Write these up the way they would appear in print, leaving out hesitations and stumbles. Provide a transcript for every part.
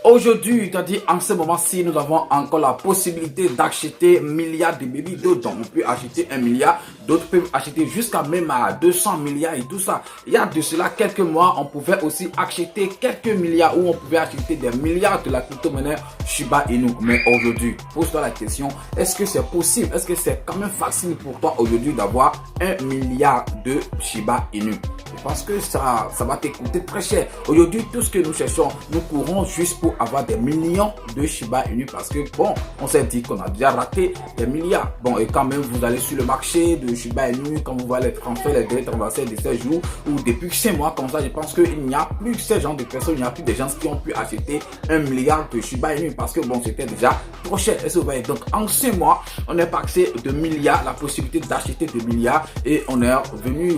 Aujourd'hui, c'est-à-dire en ce moment-ci, nous avons encore la possibilité d'acheter milliards de baby d'autres. Donc, on peut acheter 1 milliard, d'autres peuvent acheter jusqu'à même à 200 milliards et tout ça. Il y a de cela quelques mois, on pouvait aussi acheter quelques milliards ou on pouvait acheter des milliards de la crypto-monnaie Shiba Inu. Mais aujourd'hui, pose-toi la question, est-ce que c'est possible? Est-ce que c'est quand même facile pour toi aujourd'hui d'avoir 1 milliard de Shiba Inu? Je pense que ça va te coûter très cher. Aujourd'hui, tout ce que nous cherchons, nous courons juste pour avoir des millions de Shiba Inu parce que bon, on s'est dit qu'on a déjà raté des milliards. Bon, et quand même, vous allez sur le marché de Shiba Inu, quand vous voyez les transferts, les délais transversés de 16 jours ou depuis 5 mois comme ça, je pense qu'il n'y a plus ce genre de personnes, il n'y a plus de gens qui ont pu acheter 1 milliard de Shiba Inu parce que bon, c'était déjà trop cher. Est-ce que vous voyez? Donc, en 5 mois, on est passé de milliards, la possibilité d'acheter des milliards et on est revenu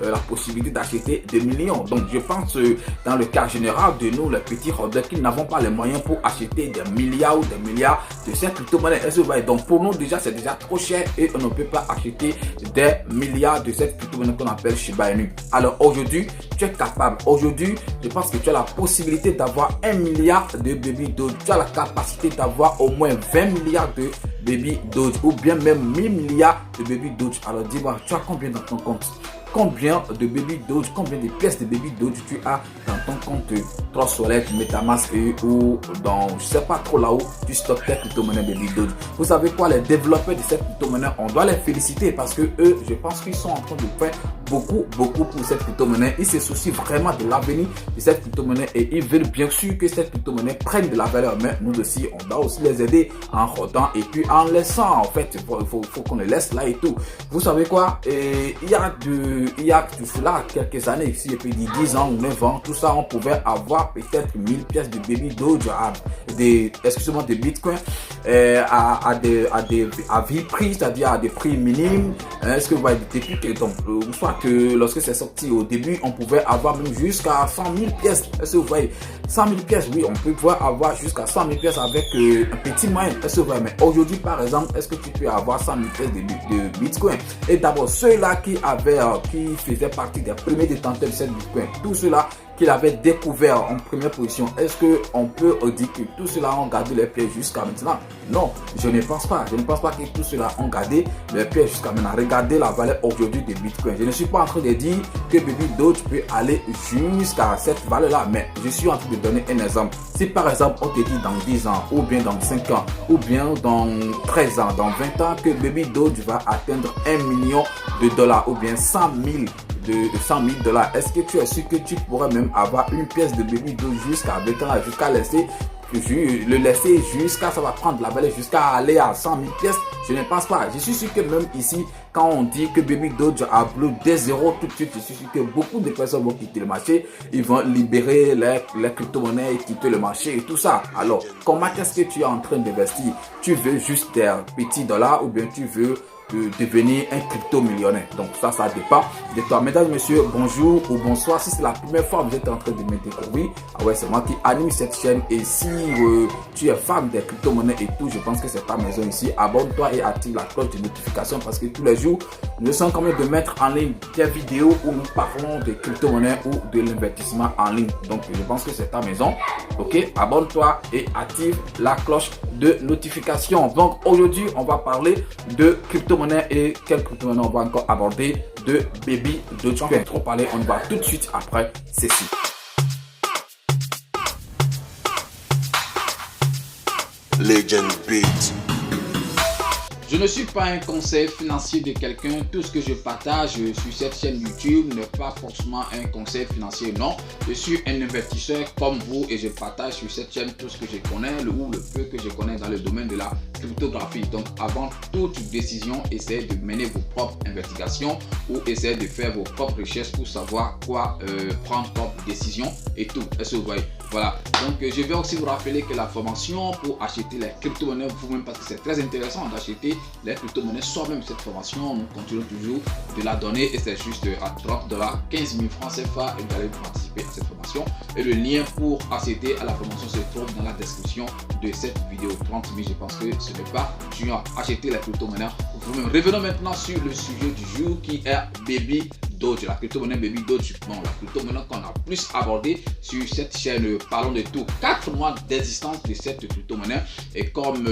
la possibilité d'acheter des millions. Donc je pense dans le cas général de nous les petits rodeurs qui n'avons pas les moyens pour acheter des milliards ou des milliards de cette crypto-monnaie. Donc pour nous déjà c'est déjà trop cher et on ne peut pas acheter des milliards de cette crypto-monnaie qu'on appelle Shiba Inu. Alors aujourd'hui tu es capable, aujourd'hui je pense que tu as la possibilité d'avoir 1 milliard de baby Doge, tu as la capacité d'avoir au moins 20 milliards de baby Doge ou bien même 1000 milliards de baby Doge. Alors dis-moi, tu as combien dans ton compte? Combien de baby Doge, combien de pièces de baby Doge tu as dans ton compte Trust Wallet, MetaMask ou dans, je sais pas trop là où tu stockes tes crypto-monnaies baby Doge. Vous savez quoi, les développeurs de cette crypto-monnaie, on doit les féliciter parce que eux, je pense qu'ils sont en train de faire beaucoup pour cette crypto-monnaie. Ils se soucient vraiment de l'avenir de cette crypto-monnaie et ils veulent bien sûr que cette crypto-monnaie prenne de la valeur. Mais nous aussi, on doit aussi les aider en rodant et puis en laissant, en fait, il faut qu'on les laisse là et tout. Vous savez quoi, et il y a tout cela, quelques années, si je peux dire 10 ans ou 9 ans, tout ça, on pouvait avoir peut-être 1000 pièces de baby Doge, excusez-moi, de Bitcoin, à vie prix, c'est-à-dire à des prix minimes. Est-ce que vous voyez, depuis que, donc, soit que lorsque c'est sorti au début, on pouvait avoir même jusqu'à 100 000 pièces. Est-ce que vous voyez, 100 000 pièces, oui, on peut pouvoir avoir jusqu'à 100 000 pièces avec un petit moyen. Est-ce que vous voyez, mais aujourd'hui, par exemple, est-ce que tu peux avoir 100 000 pièces de Bitcoin? Et d'abord, ceux-là qui faisaient partie des premiers détenteurs de cette Bitcoin, tout cela qu'il avait découvert en première position, est-ce qu'on peut dire que tout cela ont gardé les pieds jusqu'à maintenant? Non, je ne pense pas. Je ne pense pas que tout cela ont gardé les pieds jusqu'à maintenant. Regardez la valeur aujourd'hui de Bitcoin. Je ne suis pas en train de dire que Baby Doge peut aller jusqu'à cette valeur-là, mais je suis en train de donner un exemple. Si par exemple, on te dit dans 10 ans, ou bien dans 5 ans, ou bien dans 13 ans, dans 20 ans, que Baby Doge va atteindre 1 million de dollars, ou bien 100 000 $, est-ce que tu es sûr que tu pourrais même avoir une pièce de baby Doge jusqu'à le laisser jusqu'à, ça va prendre la valeur jusqu'à aller à 100 000 pièces? Je ne pense pas. Je suis sûr que même ici, quand on dit que baby Doge a bleu des zéros tout de suite, je suis sûr que beaucoup de personnes vont quitter le marché. Ils vont libérer les crypto-monnaies, quitter le marché et tout ça. Alors, comment est-ce que tu es en train d'investir? Tu veux juste des petits dollars ou bien tu veux de devenir un crypto-millionnaire? Donc ça dépend de toi. Mesdames, messieurs, bonjour ou bonsoir. Si c'est la première fois que vous êtes en train de me découvrir, c'est moi qui anime cette chaîne. Et si tu es fan des crypto-monnaies et tout, je pense que c'est ta maison ici. Abonne-toi et active la cloche de notification parce que tous les jours, nous sommes quand même de mettre en ligne des vidéos où nous parlons de crypto-monnaies ou de l'investissement en ligne. Donc je pense que c'est ta maison. Ok, abonne-toi et active la cloche de notification. Donc aujourd'hui, on va parler de crypto-monnaie et quelle crypto-monnaie on va encore aborder de Baby Doge. On va trop parler, on va tout de suite après ceci. Legend Beat. Je ne suis pas un conseil financier de quelqu'un. Tout ce que je partage sur cette chaîne YouTube n'est pas forcément un conseil financier. Non, je suis un investisseur comme vous et je partage sur cette chaîne tout ce que je connais ou le peu que je connais dans le domaine de la cryptographie. Donc, avant toute décision, essayez de mener vos propres investigations ou essayez de faire vos propres recherches pour savoir quoi prendre comme décision et tout. Est-ce que vous voyez? Voilà. Donc, je vais aussi vous rappeler que la formation pour acheter les crypto-monnaies vous-même, parce que c'est très intéressant d'acheter les crypto-monnaies soi-même. Cette formation, nous continuons toujours de la donner et c'est juste à 30 $, 15 000 francs CFA et vous allez participer à cette formation. Et le lien pour accéder à la formation se trouve dans la description de cette vidéo. 30 000, je pense que ce n'est pas junior. Acheter les crypto-monnaies vous-même. Revenons maintenant sur le sujet du jour qui est Baby Doge, la crypto-monnaie Baby Doge. Bon, la crypto-monnaie qu'on a plus abordé sur cette chaîne. Parlons de tout. 4 mois d'existence de cette crypto-monnaie. Et comme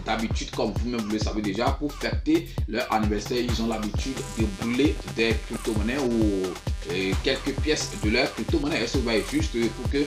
d'habitude, comme vous-même vous le savez déjà, pour fêter leur anniversaire, ils ont l'habitude de brûler des crypto-monnaies ou quelques pièces de leur crypto-monnaie. Est-ce que vous voyez, juste pour que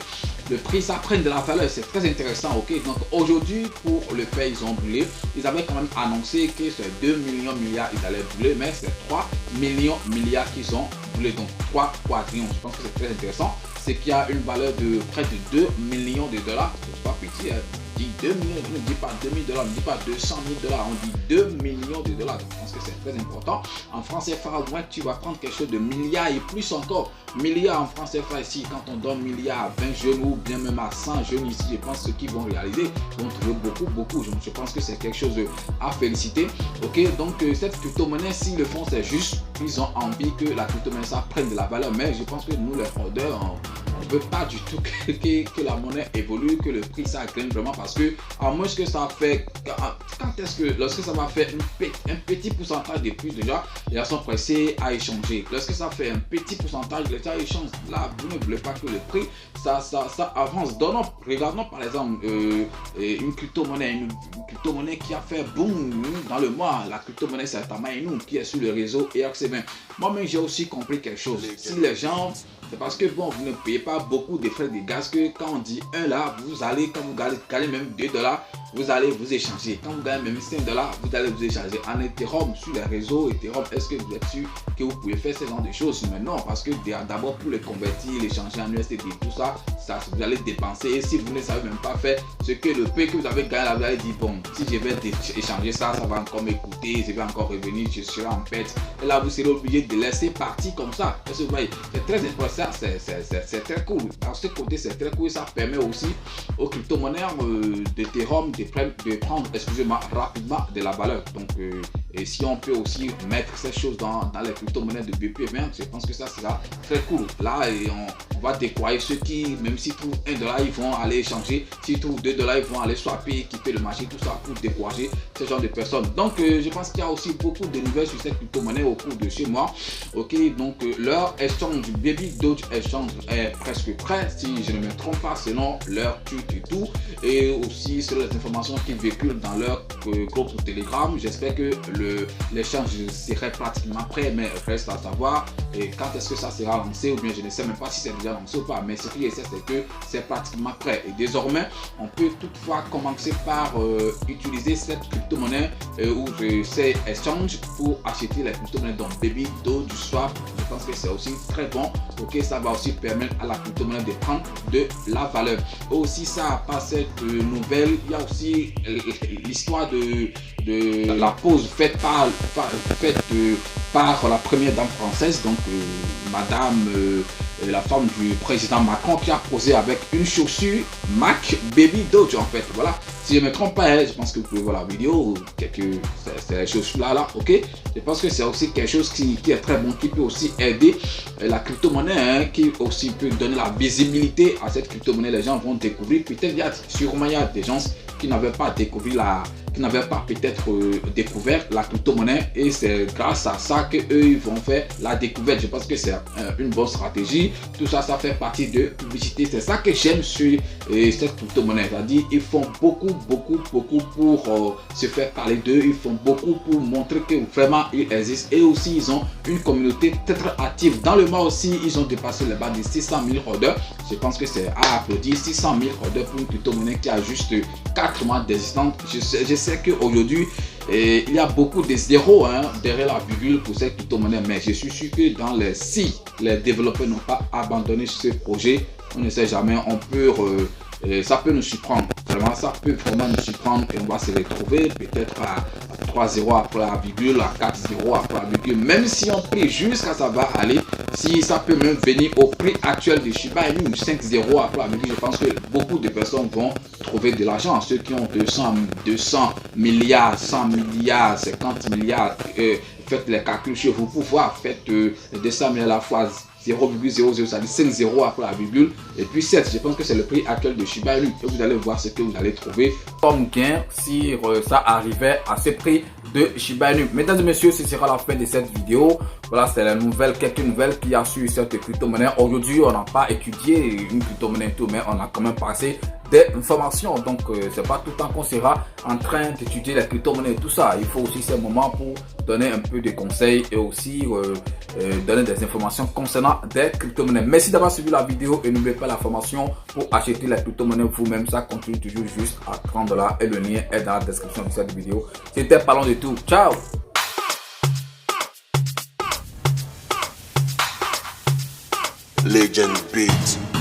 le prix ça prenne de la valeur? C'est très intéressant. Ok, donc aujourd'hui, pour le faire, ils ont brûlé. Ils avaient quand même annoncé que c'est 2 millions milliards ils allaient brûler, mais c'est 3 millions milliards qu'ils ont brûlé. Donc 3 quadrillions. Je pense que c'est très intéressant. C'est qu'il y a une valeur de près de 2 millions de dollars. C'est pas petit, hein. On dit 2 millions, on ne dit pas 2 000 dollars, on ne dit pas 200 000 dollars, on dit 2 millions de dollars. Donc, je pense que c'est très important. En France CFA, au moins, tu vas prendre quelque chose de milliards et plus encore. Milliards en France CFA ici, quand on donne milliards à 20 jeunes ou bien même à 100 jeunes ici, je pense que ceux qui vont réaliser vont trouver beaucoup. Je pense que c'est quelque chose à féliciter. Ok, donc cette crypto-monnaie, s'ils le font, c'est juste qu'ils ont envie que la crypto-monnaie ça prenne de la valeur. Mais je pense que nous, les fraudeurs, on ne veut pas du tout que la monnaie évolue, que le prix ça grimpe vraiment, parce que à moins que ça fait, quand est-ce que lorsque ça va faire un petit pourcentage de plus, déjà les gens sont pressés à échanger. Lorsque ça fait un petit pourcentage, les gens échangent. Là, vous ne voulez pas que le prix ça avance. Regardons par exemple une crypto-monnaie qui a fait boom dans le mois. La crypto-monnaie c'est Tamainu qui est sur le réseau ERC20. Moi-même j'ai aussi compris quelque chose. Si les gens, c'est parce que bon, vous ne payez pas beaucoup de frais de gaz, que quand on dit 1 là, vous allez, quand vous gagnez même 2 dollars, vous allez vous échanger. Quand vous gagnez même 5 dollars, vous allez vous échanger. En Ethereum, sur les réseaux Ethereum, est-ce que vous êtes sûr que vous pouvez faire ce genre de choses? Mais non, parce que d'abord pour les convertir, les changer en USDT, tout ça, vous allez dépenser. Et si vous ne savez même pas faire ce que le prix que vous avez gagné là, vous allez dire bon, si je vais échanger ça va encore m'écouter, je vais encore revenir, je serai en perte. Et là, vous serez obligé de laisser partir comme ça. Parce que vous voyez, c'est très important, c'est très cool. À ce côté, c'est très cool. Ça permet aussi aux crypto-monnaies d'Ethereum de prendre, excusez-moi, rapidement de la valeur. Donc, et si on peut aussi mettre ces choses dans les crypto-monnaies de BPM, je pense que ça sera très cool. Là, on va décourager ceux qui, même s'ils trouvent 1 dollar, ils vont aller échanger. S'ils trouvent 2 dollars, ils vont aller swapper, quitter le marché, tout ça pour décourager ce genre de personnes. Donc, je pense qu'il y a aussi beaucoup de nouvelles sur cette crypto-monnaie au cours de chez moi. Ok, donc leur exchange, Baby Doge Exchange est presque prêt, si je ne me trompe pas, selon leur tweet et tout. Et aussi sur les informations qu'ils véhiculent dans leur groupe Telegram. J'espère que l'échange serait pratiquement prêt, mais reste à savoir quand est-ce que ça sera lancé, ou bien je ne sais même pas si c'est déjà lancé ou pas, mais ce qui est certain, c'est que c'est pratiquement prêt. Et désormais, on peut toutefois commencer par utiliser cette crypto-monnaie ou ces échanges pour acheter les crypto-monnaies, donc Baby Doge du Swap. Je pense que c'est aussi très bon. Ok, ça va aussi permettre à la crypto-monnaie de prendre de la valeur. Et aussi, ça, par cette nouvelle, il y a aussi l'histoire de la pause faite par la première dame française, donc madame la femme du président Macron, qui a posé avec une chaussure Mac Baby Doge en fait. Voilà, si je ne me trompe pas, je pense que vous pouvez voir la vidéo, c'est les chaussures là, ok. Je pense que c'est aussi quelque chose qui est très bon, qui peut aussi aider la crypto-monnaie, qui aussi peut donner la visibilité à cette crypto-monnaie. Les gens vont découvrir, peut-être sûrement il y a des gens qui n'avaient pas découvert peut-être découvert la crypto-monnaie, et c'est grâce à ça que eux ils vont faire la découverte. Je pense que c'est une bonne stratégie. Tout ça, ça fait partie de publicité. C'est ça que j'aime sur cette crypto-monnaie. C'est-à-dire, ils font beaucoup pour se faire parler d'eux. Ils font beaucoup pour montrer que vraiment ils existent. Et aussi, ils ont une communauté très active. Dans le mois aussi, ils ont dépassé les barres de 600 000 holders. Je pense que c'est à applaudir. 600 000 holders pour une crypto-monnaie qui a juste 4 mois d'existence. Je sais qu'aujourd'hui, il y a beaucoup de zéros derrière la virgule pour cette crypto-monnaie, mais je suis sûr que si les développeurs n'ont pas abandonné ce projet, on ne sait jamais, ça peut nous surprendre. Vraiment, ça peut vraiment nous surprendre, et on va se retrouver peut-être à 3-0 après la virgule, à 4-0 après la virgule. Même si on prie jusqu'à ça va aller, si ça peut même venir au prix actuel de Shiba Inu, 5-0 après la virgule, je pense que beaucoup de personnes vont trouver de l'argent. Ceux qui ont 200 milliards, 100 milliards, 50 milliards, faites les calculs chez vous pour voir, faites 200 milliards à la fois 0,00, ça dit 5 0 après la virgule, et puis 7, je pense que c'est le prix actuel de Shiba Inu, et vous allez voir ce que vous allez trouver comme gain si ça arrivait à ce prix de Shiba Inu. Mesdames et messieurs, ce sera la fin de cette vidéo. Voilà, c'est la nouvelle, quelques nouvelles qu'il y a sur cette crypto-monnaie. Aujourd'hui, on n'a pas étudié une crypto-monnaie et tout, mais on a quand même passé des informations. Donc, c'est pas tout le temps qu'on sera en train d'étudier la crypto-monnaie et tout ça. Il faut aussi ces moments pour donner un peu de conseils et aussi donner des informations concernant des crypto-monnaies. Merci d'avoir suivi la vidéo et n'oubliez pas la formation pour acheter la crypto-monnaie vous-même. Ça continue toujours juste à 30 $ et le lien est dans la description de cette vidéo. C'était Parlons de tout. Ciao! Legend Beat.